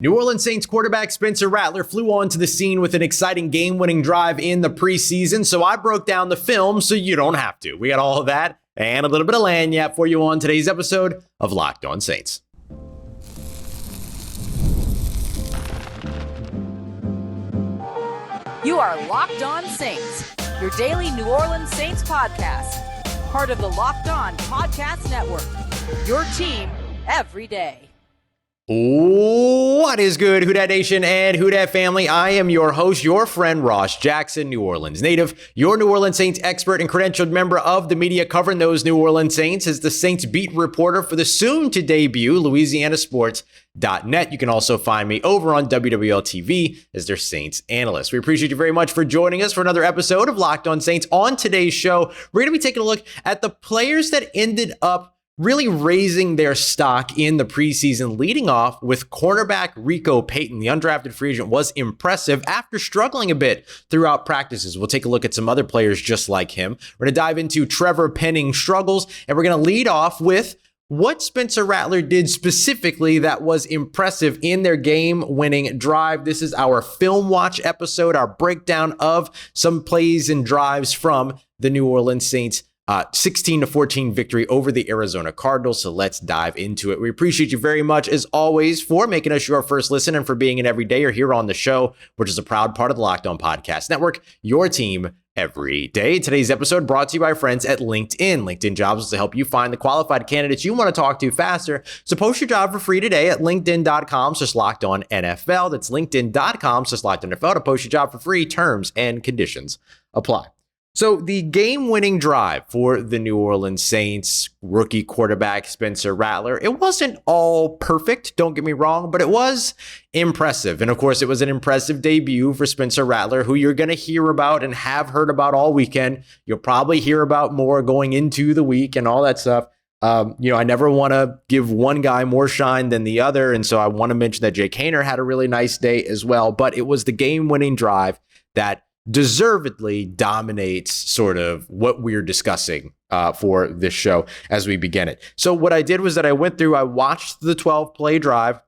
New Orleans Saints quarterback Spencer Rattler flew onto the scene with an exciting game-winning drive in the preseason, so I broke down the film so you don't have to. We got all of that and a little bit of lagniappe for you on today's episode of Locked On Saints. You are Locked On Saints, your daily New Orleans Saints podcast. Part of the Locked On Podcast Network, your team every day. What is good, Who Dat Nation and Who Dat family? I am your host, your friend Ross Jackson, New Orleans native, your New Orleans Saints expert and credentialed member of the media covering those New Orleans Saints as the Saints beat reporter for the soon-to-debut LouisianaSports.net. You can also find me over on WWL TV as their Saints analyst. We appreciate you very much for joining us for another episode of Locked On Saints. On today's show, we're going to be taking a look at the players that ended up really raising their stock in the preseason, leading off with cornerback Rico Payton. The undrafted free agent was impressive after struggling a bit throughout practices. We'll take a look at some other players just like him. We're going to dive into Trevor Penning struggles, and we're going to lead off with what Spencer Rattler did specifically that was impressive in their game-winning drive. This is our film watch episode, our breakdown of some plays and drives from the New Orleans Saints 16-14 victory over the Arizona Cardinals. So let's dive into it. We appreciate you very much, as always, for making us your first listen and for being an everydayer here on the show, which is a proud part of the Locked On Podcast Network, your team every day. Today's episode brought to you by our friends at LinkedIn. LinkedIn Jobs is to help you find the qualified candidates you want to talk to faster. So post your job for free today at linkedin.com/LockedOnNFL. That's linkedin.com/LockedOnNFL to post your job for free. Terms and conditions apply. So the game-winning drive for the New Orleans Saints rookie quarterback Spencer Rattler, it wasn't all perfect, don't get me wrong, but it was impressive. And of course, it was an impressive debut for Spencer Rattler, who you're going to hear about and have heard about all weekend. You'll probably hear about more going into the week and all that stuff. I never want to give one guy more shine than the other. And so I want to mention that Jake Haener had a really nice day as well. But it was the game-winning drive that deservedly dominates sort of what we're discussing for this show as we begin it. So what I did was that I watched the 12-play drive.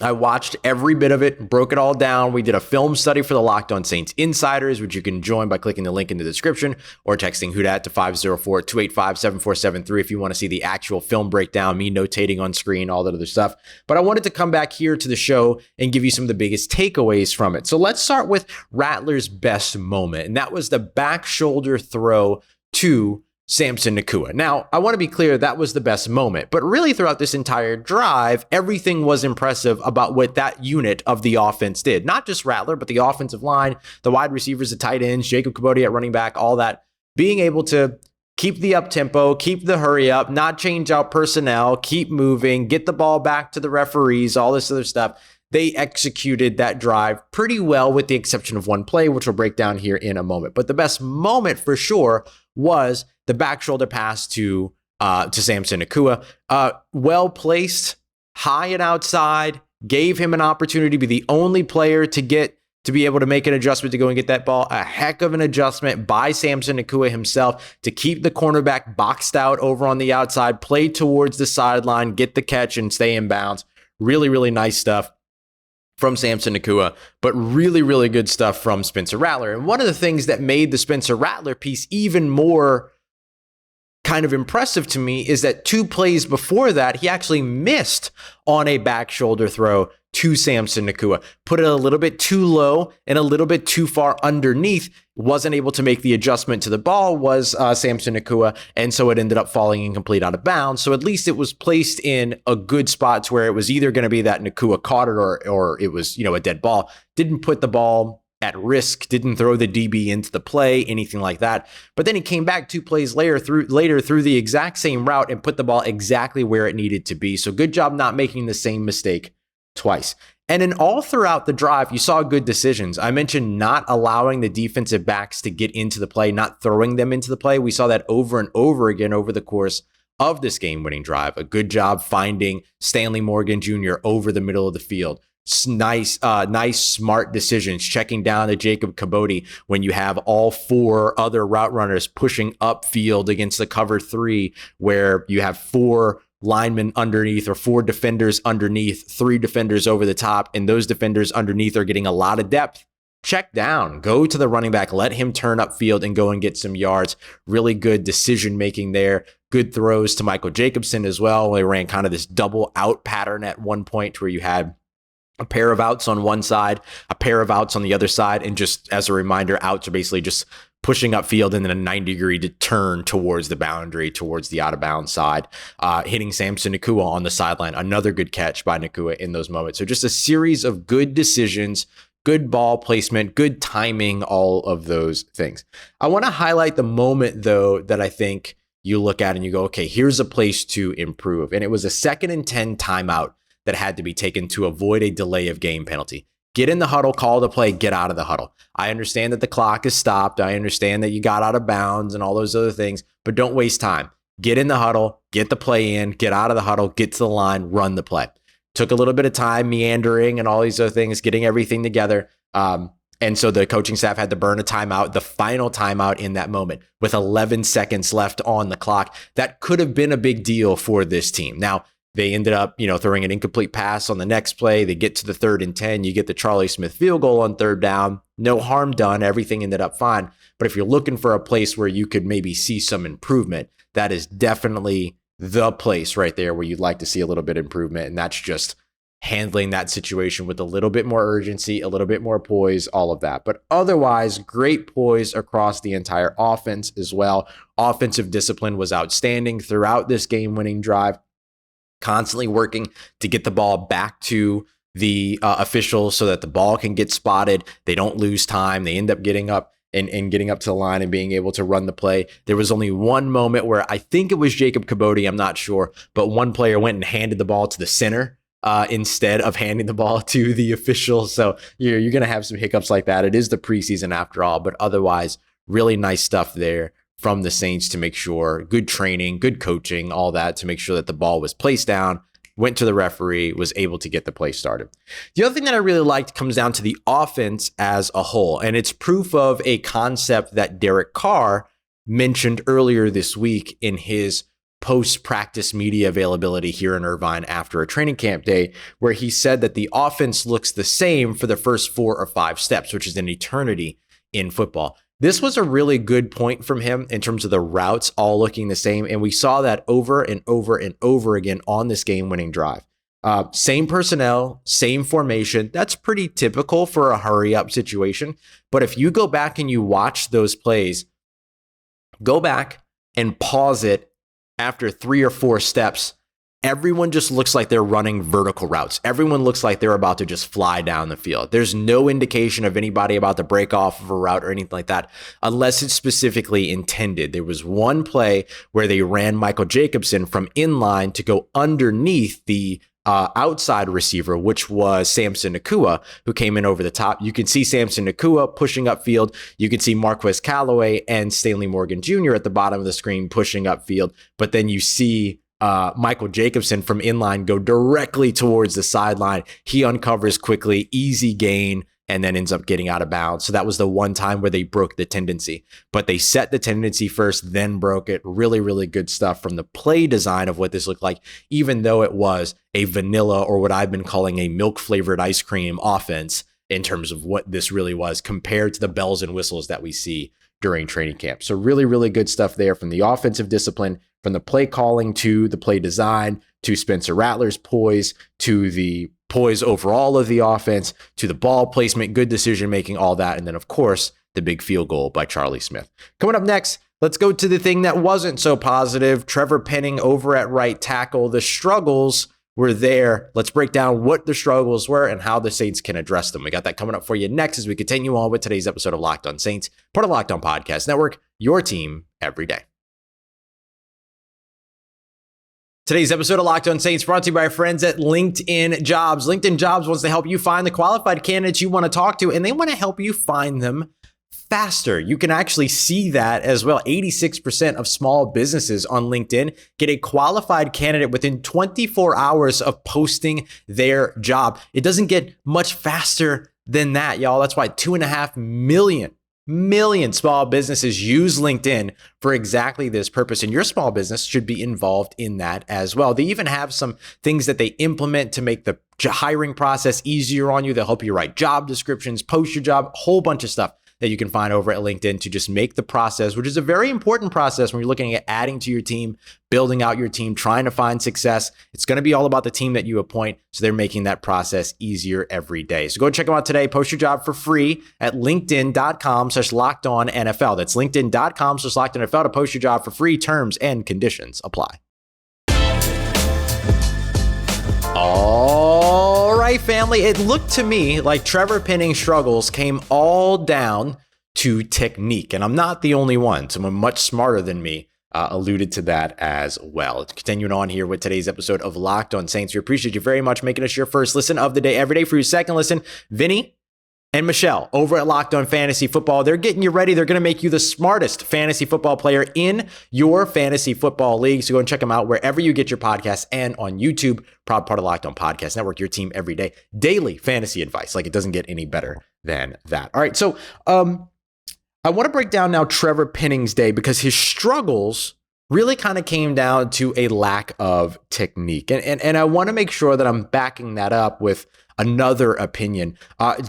I watched every bit of it, broke it all down. We did a film study for the Locked On Saints Insiders, which you can join by clicking the link in the description or texting Who Dat to 504-285-7473 if you want to see the actual film breakdown, me notating on screen, all that other stuff. But I wanted to come back here to the show and give you some of the biggest takeaways from it. So let's start with Rattler's best moment, and that was the back shoulder throw to Samson Nacua. Now, I want to be clear, that was the best moment, but really throughout this entire drive, everything was impressive about what that unit of the offense did. Not just Rattler, but the offensive line, the wide receivers, the tight ends, Jacob Kool-Aid at running back, all that, being able to keep the up-tempo, keep the hurry up, not change out personnel, keep moving, get the ball back to the referees, all this other stuff. They executed that drive pretty well with the exception of one play, which we'll break down here in a moment. But the best moment for sure was the back shoulder pass to Samson Nacua. Well placed, high and outside, gave him an opportunity to be the only player to be able to make an adjustment to go and get that ball. A heck of an adjustment by Samson Nacua himself to keep the cornerback boxed out over on the outside, play towards the sideline, get the catch, and stay in bounds. Really, really nice stuff from Samson Nacua, but really, really good stuff from Spencer Rattler. And one of the things that made the Spencer Rattler piece even more kind of impressive to me is that 2 plays before that, he actually missed on a back shoulder throw to Samson Nacua. Put it a little bit too low and a little bit too far underneath. Wasn't able to make the adjustment to the ball was Samson Nacua, and so it ended up falling incomplete out of bounds. So at least it was placed in a good spot to where it was either going to be that Nacua caught it or it was, a dead ball. Didn't put the ball at risk, didn't throw the DB into the play, anything like that. But then he came back 2 plays later through the exact same route and put the ball exactly where it needed to be. So good job not making the same mistake twice. And then all throughout the drive, you saw good decisions. I mentioned not allowing the defensive backs to get into the play, not throwing them into the play. We saw that over and over again over the course of this game-winning drive. A good job finding Stanley Morgan Jr. over the middle of the field. Nice, smart decisions, checking down to Jacob Kool-Aid when you have all 4 other route runners pushing upfield against the cover 3, where you have 4 linemen underneath or 4 defenders underneath, 3 defenders over the top, and those defenders underneath are getting a lot of depth. Check down, go to the running back, let him turn upfield and go and get some yards. Really good decision making there. Good throws to Michael Jacobson as well. They ran kind of this double out pattern at one point where you had a pair of outs on one side, a pair of outs on the other side. And just as a reminder, outs are basically just pushing upfield and then a 90-degree to turn towards the boundary, towards the out-of-bounds side, hitting Samson Nacua on the sideline. Another good catch by Nacua in those moments. So just a series of good decisions, good ball placement, good timing, all of those things. I want to highlight the moment, though, that I think you look at and you go, okay, here's a place to improve. And it was a 2nd and 10 timeout that had to be taken to avoid a delay of game penalty. Get in the huddle, call the play, get out of the huddle. I understand that the clock is stopped. I understand that you got out of bounds and all those other things, but don't waste time. Get in the huddle, get the play in, get out of the huddle, get to the line, run the play. Took a little bit of time meandering and all these other things, getting everything together. And so the coaching staff had to burn a timeout, the final timeout in that moment with 11 seconds left on the clock. That could have been a big deal for this team. Now, they ended up, throwing an incomplete pass on the next play. They get to the 3rd and 10. You get the Charlie Smith field goal on 3rd down. No harm done. Everything ended up fine. But if you're looking for a place where you could maybe see some improvement, that is definitely the place right there where you'd like to see a little bit of improvement. And that's just handling that situation with a little bit more urgency, a little bit more poise, all of that. But otherwise, great poise across the entire offense as well. Offensive discipline was outstanding throughout this game-winning drive. Constantly working to get the ball back to the officials so that the ball can get spotted. They don't lose time. They end up getting up and getting up to the line and being able to run the play. There was only one moment where I think it was Jacob Cabody, I'm not sure, but one player went and handed the ball to the center instead of handing the ball to the official. So you're going to have some hiccups like that. It is the preseason after all, but otherwise, really nice stuff there from the Saints to make sure, good training, good coaching, all that to make sure that the ball was placed down, went to the referee, was able to get the play started. The other thing that I really liked comes down to the offense as a whole, and it's proof of a concept that Derek Carr mentioned earlier this week in his post-practice media availability here in Irvine after a training camp day, where he said that the offense looks the same for the first 4 or 5 steps, which is an eternity in football. This was a really good point from him in terms of the routes all looking the same. And we saw that over and over and over again on this game-winning drive. Same personnel, same formation. That's pretty typical for a hurry-up situation. But if you go back and you watch those plays, go back and pause it after 3 or 4 steps. Everyone just looks like they're running vertical routes. Everyone looks like they're about to just fly down the field. There's no indication of anybody about to break off of a route or anything like that, unless it's specifically intended. There was one play where they ran Michael Jacobson from inline to go underneath the outside receiver, which was Samson Nacua, who came in over the top. You can see Samson Nacua pushing upfield. You can see Marquez Callaway and Stanley Morgan Jr. at the bottom of the screen pushing upfield. But then you see Michael Jacobson from inline go directly towards the sideline. He uncovers quickly, easy gain, and then ends up getting out of bounds. So that was the one time where they broke the tendency. But they set the tendency first, then broke it. Really, really good stuff from the play design of what this looked like, even though it was a vanilla, or what I've been calling a milk-flavored ice cream offense in terms of what this really was compared to the bells and whistles that we see during training camp. So really, really good stuff there from the offensive discipline, from the play calling to the play design, to Spencer Rattler's poise, to the poise overall of the offense, to the ball placement, good decision making, all that. And then, of course, the big field goal by Charlie Smith. Coming up next, let's go to the thing that wasn't so positive. Trevor Penning over at right tackle. The struggles were there. Let's break down what the struggles were and how the Saints can address them. We got that coming up for you next as we continue on with today's episode of Locked On Saints, part of Locked On Podcast Network, your team every day. Today's episode of Locked On Saints brought to you by our friends at LinkedIn Jobs. LinkedIn Jobs wants to help you find the qualified candidates you want to talk to, and they want to help you find them faster. You can actually see that as well. 86% of small businesses on LinkedIn get a qualified candidate within 24 hours of posting their job. It doesn't get much faster than that, y'all. That's why 2.5 million million small businesses use LinkedIn for exactly this purpose, and your small business should be involved in that as well. They even have some things that they implement to make the hiring process easier on you. They'll help you write job descriptions, post your job, a whole bunch of stuff that you can find over at LinkedIn to just make the process, which is a very important process when you're looking at adding to your team, building out your team, trying to find success. It's going to be all about the team that you appoint. So they're making that process easier every day. So go check them out today. Post your job for free at linkedin.com/lockedonnfl. That's linkedin.com/lockedonnfl to post your job for free. Terms and conditions apply. All right, family. It looked to me like Trevor Penning's struggles came all down to technique. And I'm not the only one. Someone much smarter than me alluded to that as well. Continuing on here with today's episode of Locked On Saints. We appreciate you very much making us your first listen of the day every day. For your second listen, Vinny and Michelle over at Locked On Fantasy Football. They're getting you ready. They're going to make you the smartest fantasy football player in your fantasy football league. So go and check them out wherever you get your podcasts and on YouTube. Proud part of Locked On Podcast Network, your team every day. Daily fantasy advice. Like, it doesn't get any better than that. All right. So I want to break down now Trevor Penning's day because his struggles really kind of came down to a lack of technique. And I want to make sure that I'm backing that up with another opinion.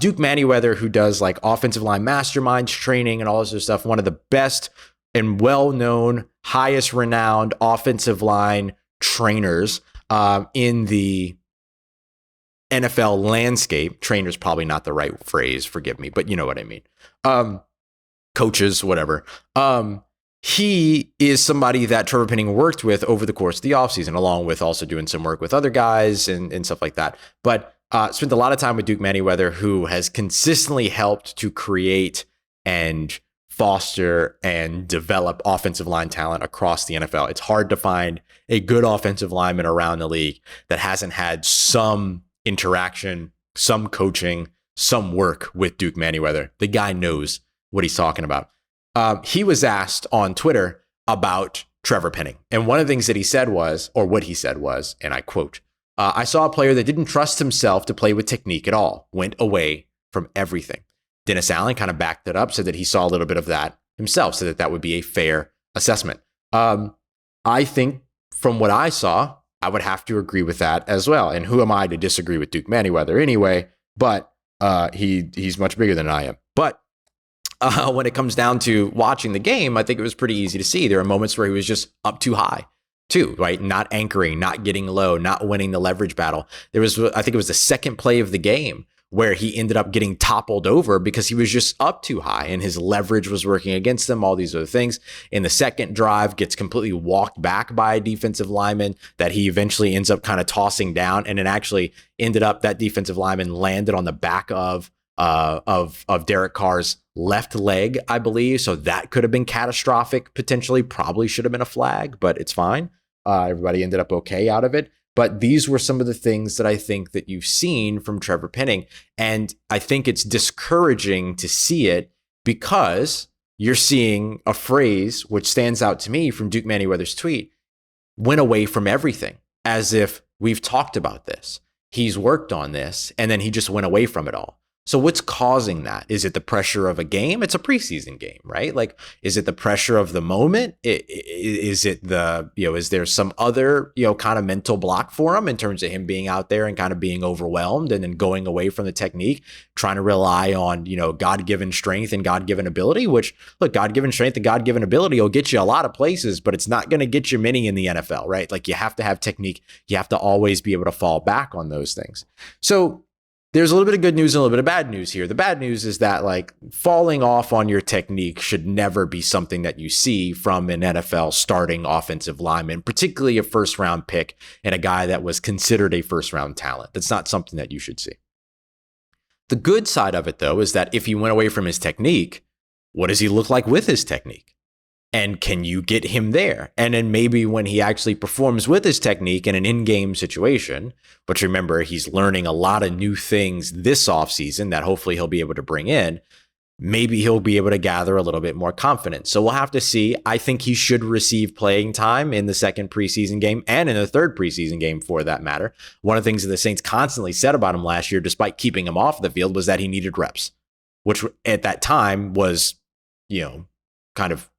Duke Manyweather, who does like offensive line masterminds training and all this other stuff, one of the best and well-known, highest renowned offensive line trainers in the NFL landscape. Trainer's probably not the right phrase, forgive me, but you know what I mean. Coaches, whatever. He is somebody that Trevor Penning worked with over the course of the offseason, along with also doing some work with other guys and stuff like that. But spent a lot of time with Duke Manyweather, who has consistently helped to create and foster and develop offensive line talent across the NFL. It's hard to find a good offensive lineman around the league that hasn't had some interaction, some coaching, some work with Duke Manyweather. The guy knows what he's talking about. He was asked on Twitter about Trevor Penning. And one of the things that he said was, or what he said was, and I quote, I saw a player that didn't trust himself to play with technique at all, went away from everything. Dennis Allen kind of backed it up, said that he saw a little bit of that himself, so that would be a fair assessment. I think from what I saw, I would have to agree with that as well. And who am I to disagree with Duke Manyweather anyway? But he's much bigger than I am. But when it comes down to watching the game, I think it was pretty easy to see. There are moments where he was just up too high too, right? Not anchoring, not getting low, not winning the leverage battle. There was, I think it was the second play of the game where he ended up getting toppled over because he was just up too high and his leverage was working against him, all these other things. In the second drive, gets completely walked back by a defensive lineman that he eventually ends up kind of tossing down. And it actually ended up that defensive lineman landed on the back of Derek Carr's left leg, I believe. So that could have been catastrophic, potentially. Probably should have been a flag, but it's fine. Everybody ended up okay out of it. But these were some of the things that I think that you've seen from Trevor Penning. And I think it's discouraging to see it because you're seeing a phrase which stands out to me from Duke Manyweather's tweet, went away from everything, as if we've talked about this. He's worked on this, and then he just went away from it all. So what's causing that? Is it the pressure of a game? It's a preseason game, right? Like, is it the pressure of the moment? Is it the, is there some other, kind of mental block for him in terms of him being out there and kind of being overwhelmed and then going away from the technique, trying to rely on, God-given strength and God-given ability, which, look, God-given strength and God-given ability will get you a lot of places, but it's not going to get you many in the NFL, right? Like, you have to have technique. You have to always be able to fall back on those things. So there's a little bit of good news and a little bit of bad news here. The bad news is that, like, falling off on your technique should never be something that you see from an NFL starting offensive lineman, particularly a first round pick and a guy that was considered a first round talent. That's not something that you should see. The good side of it, though, is that if he went away from his technique, what does he look like with his technique? And can you get him there? And then maybe when he actually performs with his technique in an in-game situation, which, remember, he's learning a lot of new things this offseason that hopefully he'll be able to bring in, maybe he'll be able to gather a little bit more confidence. So we'll have to see. I think he should receive playing time in the second preseason game and in the third preseason game, for that matter. One of the things that the Saints constantly said about him last year, despite keeping him off the field, was that he needed reps, which at that time was kind of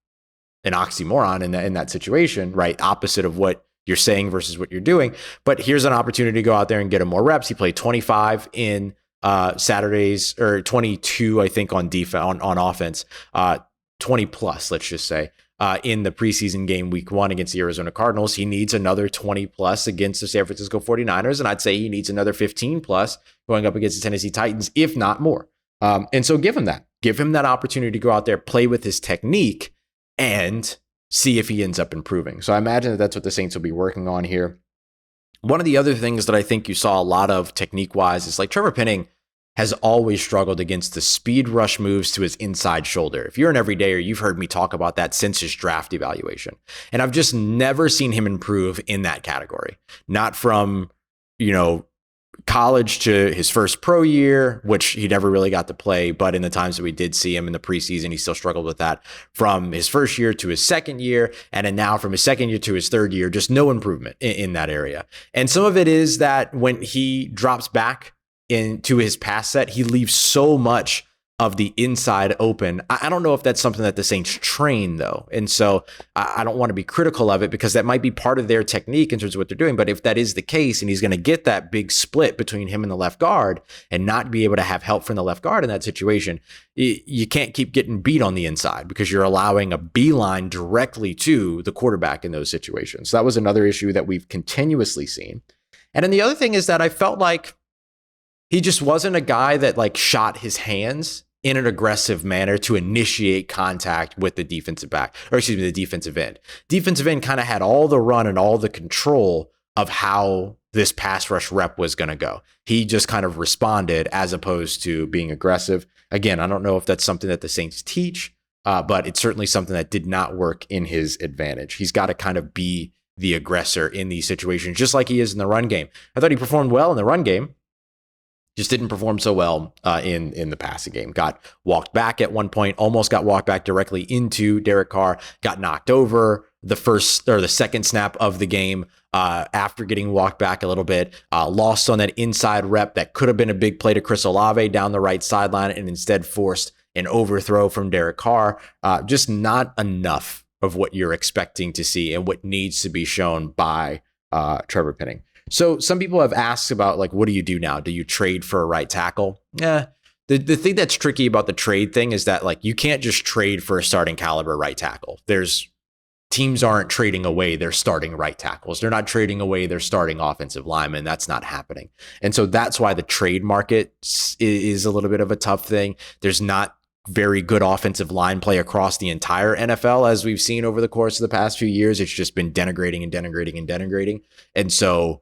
an oxymoron in that situation, right? Opposite of what you're saying versus what you're doing. But here's an opportunity to go out there and get him more reps. He played 25 in Saturdays, or 22, I think, on defense, on offense, 20 plus, let's just say, in the preseason game week 1 against the Arizona Cardinals. He needs another 20 plus against the San Francisco 49ers. And I'd say he needs another 15 plus going up against the Tennessee Titans, if not more. And so give him that opportunity to go out there, play with his technique, and see if he ends up improving. So I imagine that that's what the Saints will be working on here. One of the other things that I think you saw a lot of technique-wise is like Trevor Penning has always struggled against the speed rush moves to his inside shoulder. If you're an everydayer, you've heard me talk about that since his draft evaluation. And I've just never seen him improve in that category. Not from, college to his first pro year, which he never really got to play, but in the times that we did see him in the preseason, he still struggled with that. From his first year to his second year, and then now from his second year to his third year, just no improvement in that area. And some of it is that when he drops back into his pass set, he leaves so much of the inside open. I don't know if that's something that the Saints train, though. And so I don't want to be critical of it, because that might be part of their technique in terms of what they're doing. But if that is the case, and he's going to get that big split between him and the left guard and not be able to have help from the left guard in that situation, you can't keep getting beat on the inside, because you're allowing a beeline directly to the quarterback in those situations. So that was another issue that we've continuously seen. And then the other thing is that I felt like he just wasn't a guy that like shot his hands in an aggressive manner to initiate contact with the defensive back, or excuse me, the defensive end. Defensive end kind of had all the run and all the control of how this pass rush rep was going to go. He just kind of responded as opposed to being aggressive. Again, I don't know if that's something that the Saints teach, but it's certainly something that did not work in his advantage. He's got to kind of be the aggressor in these situations, just like he is in the run game. I thought he performed well in the run game. Just didn't perform so well in the passing game. Got walked back at one point, almost got walked back directly into Derek Carr, got knocked over the second snap of the game after getting walked back a little bit, lost on that inside rep that could have been a big play to Chris Olave down the right sideline, and instead forced an overthrow from Derek Carr. Just not enough of what you're expecting to see and what needs to be shown by Trevor Penning. So some people have asked about, like, what do you do now? Do you trade for a right tackle? The thing that's tricky about the trade thing is that, like, you can't just trade for a starting caliber right tackle. Teams aren't trading away their starting right tackles. They're not trading away their starting offensive linemen. That's not happening. And so that's why the trade market is a little bit of a tough thing. There's not very good offensive line play across the entire NFL, as we've seen over the course of the past few years. It's just been denigrating and denigrating and denigrating. And so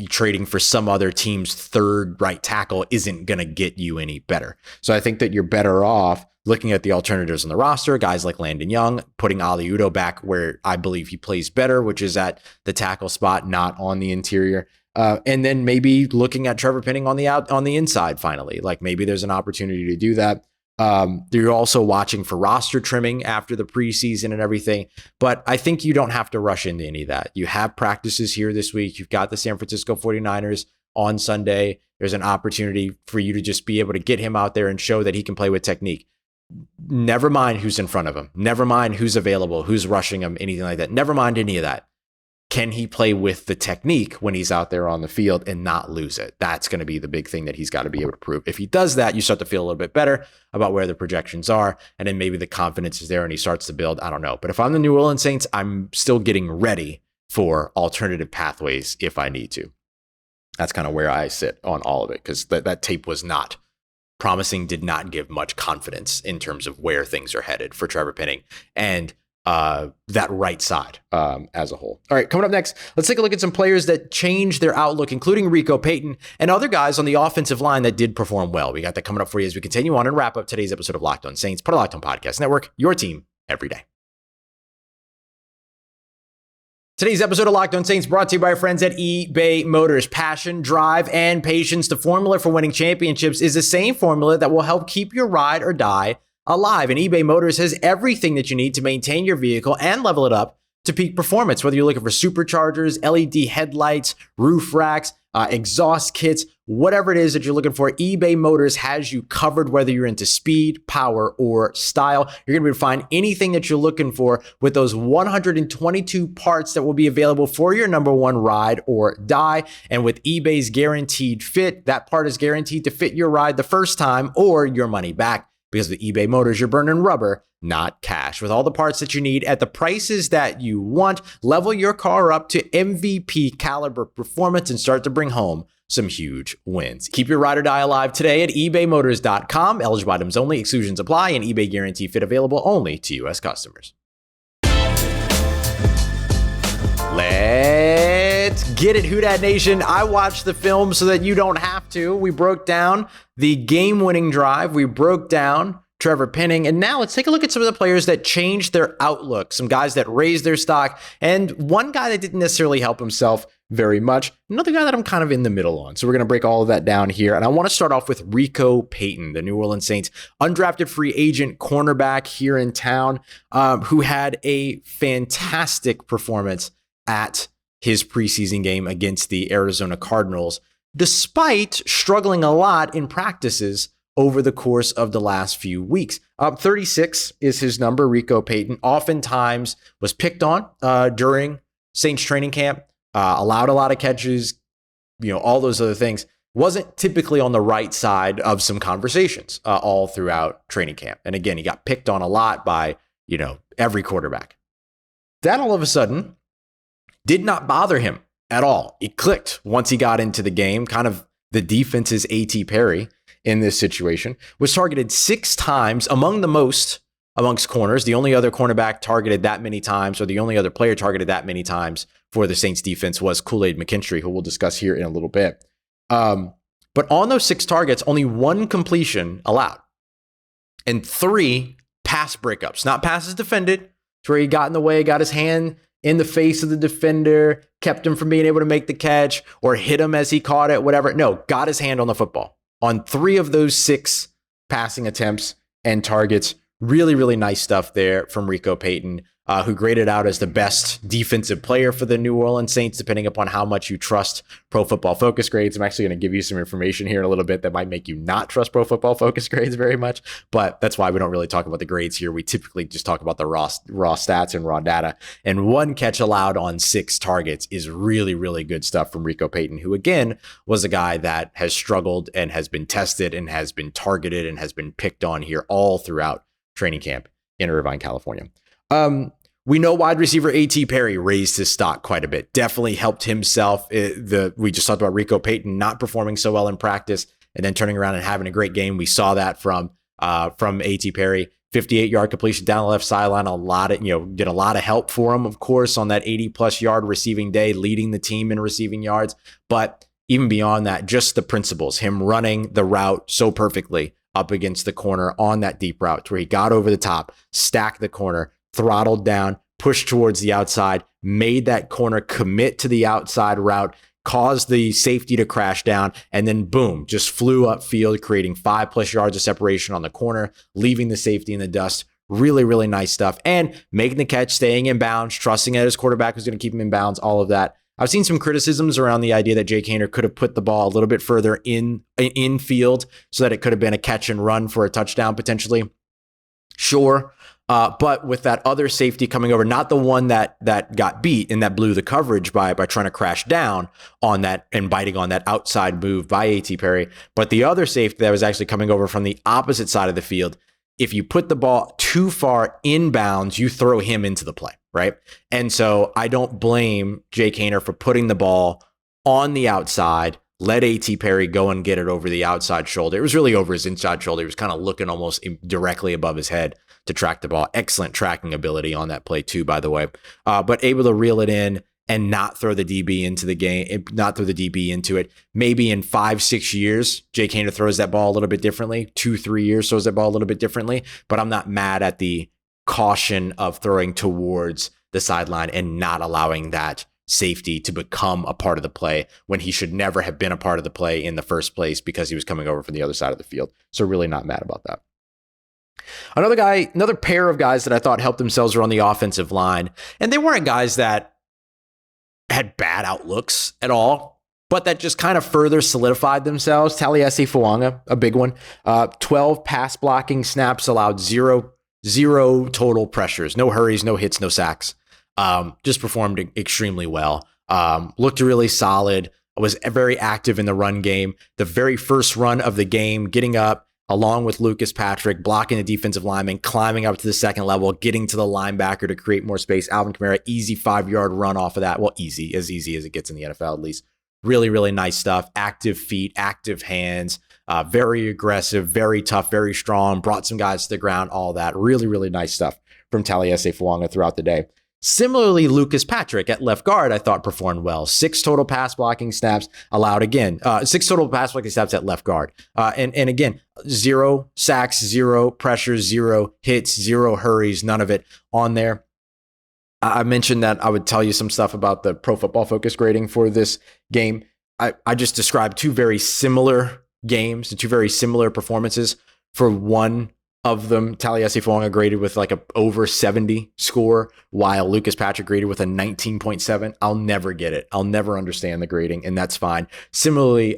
trading for some other team's third right tackle isn't going to get you any better. So I think that you're better off looking at the alternatives on the roster, guys like Landon Young, putting Ali Udoh back where I believe he plays better, which is at the tackle spot, not on the interior. And then maybe looking at Trevor Penning on the inside finally. Like, maybe there's an opportunity to do that. You're also watching for roster trimming after the preseason and everything, but I think you don't have to rush into any of that. You have practices here this week. You've got the San Francisco 49ers on Sunday. There's an opportunity for you to just be able to get him out there and show that he can play with technique. Never mind who's in front of him. Never mind who's available, who's rushing him, anything like that. Never mind any of that. Can he play with the technique when he's out there on the field and not lose it? That's going to be the big thing that he's got to be able to prove. If he does that, you start to feel a little bit better about where the projections are, and then maybe the confidence is there and he starts to build. I don't know. But if I'm the New Orleans Saints, I'm still getting ready for alternative pathways if I need to. That's kind of where I sit on all of it, because that tape was not promising, did not give much confidence in terms of where things are headed for Trevor Penning and that right side as a whole. All right, coming up next, let's take a look at some players that changed their outlook, including Rico Payton and other guys on the offensive line that did perform well. We got that coming up for you as we continue on and wrap up today's episode of Locked On Saints, part of Locked On Podcast Network, your team every day. Today's episode of Locked On Saints brought to you by our friends at eBay Motors. Passion, drive, and patience. The formula for winning championships is the same formula that will help keep your ride or die alive. And eBay Motors has everything that you need to maintain your vehicle and level it up to peak performance. Whether you're looking for superchargers, LED headlights, roof racks, exhaust kits, whatever it is that you're looking for, eBay Motors has you covered, whether you're into speed, power, or style. You're going to be able to find anything that you're looking for with those 122 parts that will be available for your number one ride or die. And with eBay's guaranteed fit, that part is guaranteed to fit your ride the first time or your money back. Because with eBay Motors, you're burning rubber, not cash. With all the parts that you need at the prices that you want, level your car up to MVP caliber performance and start to bring home some huge wins. Keep your ride or die alive today at ebaymotors.com. Eligible items only, exclusions apply, and eBay guarantee fit available only to U.S. customers. Let's get it, Who Dat Nation. I watched the film so that you don't have to. We broke down the game-winning drive. We broke down Trevor Penning. And now let's take a look at some of the players that changed their outlook, some guys that raised their stock, and one guy that didn't necessarily help himself very much, another guy that I'm kind of in the middle on. So we're going to break all of that down here. And I want to start off with Rico Payton, the New Orleans Saints undrafted free agent cornerback here in town, who had a fantastic performance at his preseason game against the Arizona Cardinals, despite struggling a lot in practices over the course of the last few weeks. 36 is his number, Rico Payton. Oftentimes was picked on during Saints training camp, allowed a lot of catches, all those other things. Wasn't typically on the right side of some conversations all throughout training camp. And again, he got picked on a lot by, every quarterback. That all of a sudden did not bother him at all. It clicked once he got into the game. Kind of the defense's A.T. Perry in this situation, was targeted 6 times, among the most amongst corners. The only other cornerback targeted that many times, or the only other player targeted that many times for the Saints defense was Kool-Aid McKinstry, who we'll discuss here in a little bit. But on those 6 targets, only 1 completion allowed and 3 pass breakups, not passes defended. It's where he got in the way, got his hand in the face of the defender, kept him from being able to make the catch or hit him as he caught it, whatever. No, got his hand on the football on 3 of those 6 passing attempts and targets. Really, really nice stuff there from Rico Payton, who graded out as the best defensive player for the New Orleans Saints, depending upon how much you trust Pro Football Focus grades. I'm actually going to give you some information here in a little bit that might make you not trust Pro Football Focus grades very much, but that's why we don't really talk about the grades here. We typically just talk about the raw stats and raw data. And 1 catch allowed on 6 targets is really, really good stuff from Rico Payton, who again was a guy that has struggled and has been tested and has been targeted and has been picked on here all throughout training camp in Irvine, California. We know wide receiver A.T. Perry raised his stock quite a bit. Definitely helped himself. We just talked about Rico Payton not performing so well in practice and then turning around and having a great game. We saw that from A.T. Perry. 58-yard completion down the left sideline. Did a lot of help for him, of course, on that 80-plus yard receiving day, leading the team in receiving yards. But even beyond that, just the principles, him running the route so perfectly up against the corner on that deep route to where he got over the top, stacked the corner, throttled down, pushed towards the outside, made that corner commit to the outside route, caused the safety to crash down, and then boom, just flew upfield, creating 5+ yards of separation on the corner, leaving the safety in the dust. Really, really nice stuff. And making the catch, staying in bounds, trusting that his quarterback was going to keep him in bounds, all of that. I've seen some criticisms around the idea that Jake Haener could have put the ball a little bit further in field so that it could have been a catch and run for a touchdown potentially. Sure. But with that other safety coming over, not the one that got beat and that blew the coverage by trying to crash down on that and biting on that outside move by A.T. Perry, but the other safety that was actually coming over from the opposite side of the field, if you put the ball too far inbounds, you throw him into the play, right? And so I don't blame Jake Haener for putting the ball on the outside, let A.T. Perry go and get it over the outside shoulder. It was really over his inside shoulder. He was kind of looking almost directly above his head to track the ball. Excellent tracking ability on that play too, by the way. But able to reel it in and not throw the DB into the game, not throw the DB into it. Maybe in 5-6 years, Jake Haener throws that ball a little bit differently. 2-3 years throws that ball a little bit differently. But I'm not mad at the caution of throwing towards the sideline and not allowing that safety to become a part of the play when he should never have been a part of the play in the first place because he was coming over from the other side of the field. So really not mad about that. Another pair of guys that I thought helped themselves were on the offensive line. And they weren't guys that had bad outlooks at all. but that just kind of further solidified themselves. Taliesin Fuanga, a big one. 12 pass blocking snaps allowed, zero total pressures, no hurries, no hits, no sacks. Just performed extremely well. Looked really solid. Was very active in the run game. The very first run of the game, getting up along with Lucas Patrick, blocking the defensive lineman, climbing up to the second level, getting to the linebacker to create more space. Alvin Kamara, easy 5-yard run off of that. Well, easy as it gets in the NFL, at least. Really, really nice stuff. Active feet, active hands, very aggressive, very tough, very strong, brought some guys to the ground, all that. Really, really nice stuff from Taliesin Fuanga throughout the day. Similarly, Lucas Patrick at left guard, I thought performed well. 6 total pass blocking snaps allowed again. 6 total pass blocking snaps at left guard. And again, 0 sacks, 0 pressures, 0 hits, 0 hurries, none of it on there. I mentioned that I would tell you some stuff about the Pro Football Focus grading for this game. I just described 2 very similar games, 2 very similar performances. For one of them, Taliesin Fuanga graded with like a over 70 score, while Lucas Patrick graded with a 19.7. I'll never get it. I'll never understand the grading, and that's fine. Similarly,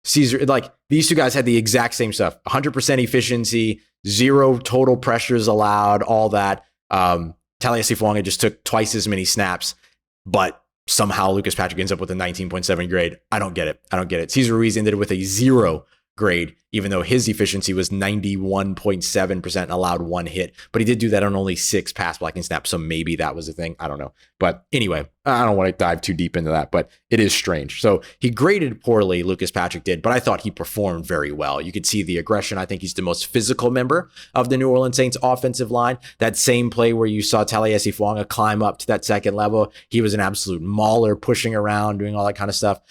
Caesar, like these 2 guys had the exact same stuff: 100% efficiency, 0 total pressures allowed, all that. Taliesin Fuanga just took twice as many snaps, but somehow Lucas Patrick ends up with a 19.7 grade. I don't get it. Cesar Ruiz ended with a 0 grade, even though his efficiency was 91.7%, allowed 1 hit, but he did do that on only 6 pass blocking snaps. So maybe that was a thing. I don't know. But anyway, I don't want to dive too deep into that, but it is strange. So he graded poorly, Lucas Patrick did, but I thought he performed very well. You could see the aggression. I think he's the most physical member of the New Orleans Saints offensive line. That same play where you saw Taliesin Fuanga climb up to that second level, he was an absolute mauler, pushing around, doing all that kind of stuff.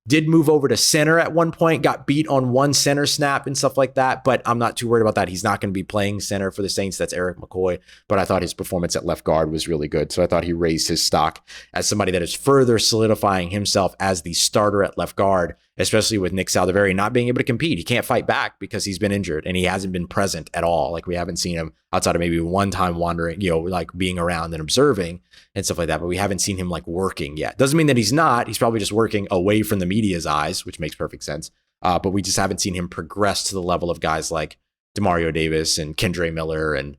Did move over to center at one point, got beat on 1 center snap and stuff like that, but I'm not too worried about that. He's not going to be playing center for the Saints. That's Eric McCoy, but I thought his performance at left guard was really good. So I thought he raised his stock as somebody that is further solidifying himself as the starter at left guard, especially with Nick Saldiveri not being able to compete. He can't fight back because he's been injured and he hasn't been present at all. Like, we haven't seen him outside of maybe one time wandering, like being around and observing and stuff like that, but we haven't seen him like working yet. Doesn't mean that he's not. He's probably just working away from the media's eyes, which makes perfect sense. But we just haven't seen him progress to the level of guys like Demario Davis and Kendre Miller and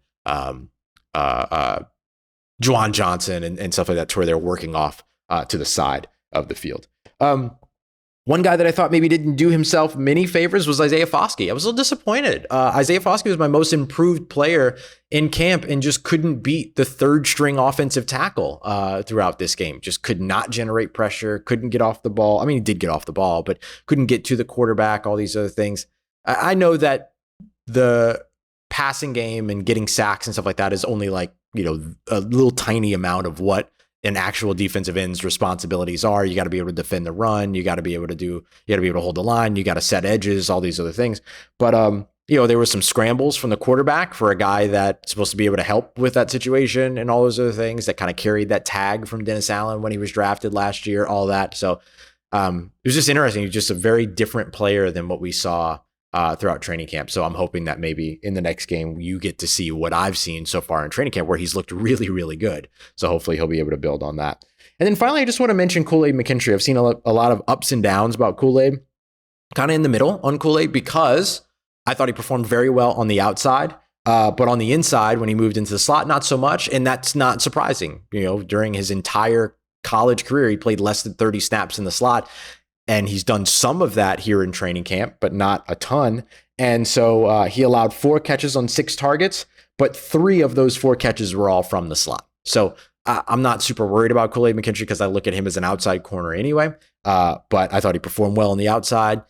Juwan Johnson and stuff like that, to where they're working off to the side of the field. One guy that I thought maybe didn't do himself many favors was Isaiah Foskey. I was a little disappointed. Isaiah Foskey was my most improved player in camp and just couldn't beat the 3rd string offensive tackle throughout this game. Just could not generate pressure, couldn't get off the ball. I mean, he did get off the ball, but couldn't get to the quarterback, all these other things. I know that the passing game and getting sacks and stuff like that is only like, a little tiny amount of what an actual defensive end's responsibilities are. You got to be able to defend the run. You got to be able to hold the line. You got to set edges, all these other things. But, there were some scrambles from the quarterback for a guy that's supposed to be able to help with that situation and all those other things that kind of carried that tag from Dennis Allen when he was drafted last year, all that. So it was just interesting. He was just a very different player than what we saw throughout training camp. So I'm hoping that maybe in the next game you get to see what I've seen so far in training camp, where he's looked really, really good. So hopefully he'll be able to build on that. And then finally, I just want to mention Kool-Aid McKinstry. I've seen a lot of ups and downs about Kool-Aid, kind of in the middle on Kool-Aid, because I thought he performed very well on the outside, but on the inside, when he moved into the slot, not so much. And that's not surprising. During his entire college career, he played less than 30 snaps in the slot. And he's done some of that here in training camp, but not a ton. And so he allowed 4 catches on 6 targets, but 3 of those 4 catches were all from the slot. So I'm not super worried about Kool-Aid McKinstry because I look at him as an outside corner anyway. But I thought he performed well on the outside,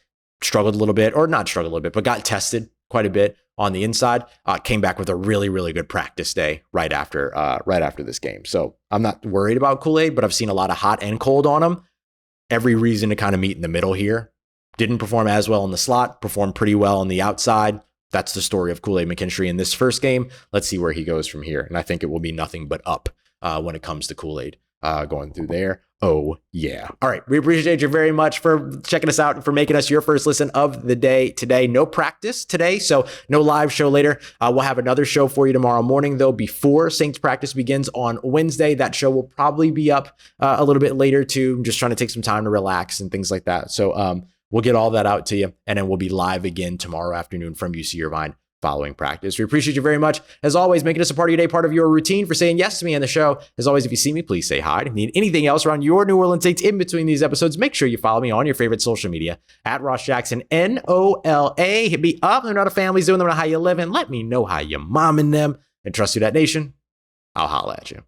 struggled a little bit, or not struggled a little bit, but got tested quite a bit on the inside. Came back with a really, really good practice day right after this game. So I'm not worried about Kool-Aid, but I've seen a lot of hot and cold on him. Every reason to kind of meet in the middle here. Didn't perform as well in the slot, performed pretty well on the outside. That's the story of Kool-Aid McKinstry in this first game. Let's see where he goes from here. And I think it will be nothing but up when it comes to Kool-Aid going through there. Oh, yeah. All right. We appreciate you very much for checking us out and for making us your first listen of the day today. No practice today, so no live show later. We'll have another show for you tomorrow morning, though, before Saints practice begins on Wednesday. That show will probably be up a little bit later, too. I'm just trying to take some time to relax and things like that. So we'll get all that out to you, and then we'll be live again tomorrow afternoon from UC Irvine following practice. We appreciate you very much. As always, making us a part of your day, part of your routine, for saying yes to me on the show. As always, if you see me, please say hi. If you need anything else around your New Orleans Saints in between these episodes, make sure you follow me on your favorite social media at Ross Jackson, NOLA. Hit me up. They're not a family's doing them, how you living. Let me know how you momming them. And trust Who Dat Nation. I'll holla at you.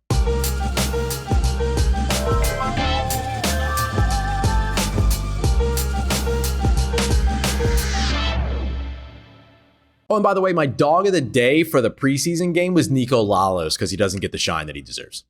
Oh, and by the way, my dog of the day for the preseason game was Nico Lalos because he doesn't get the shine that he deserves.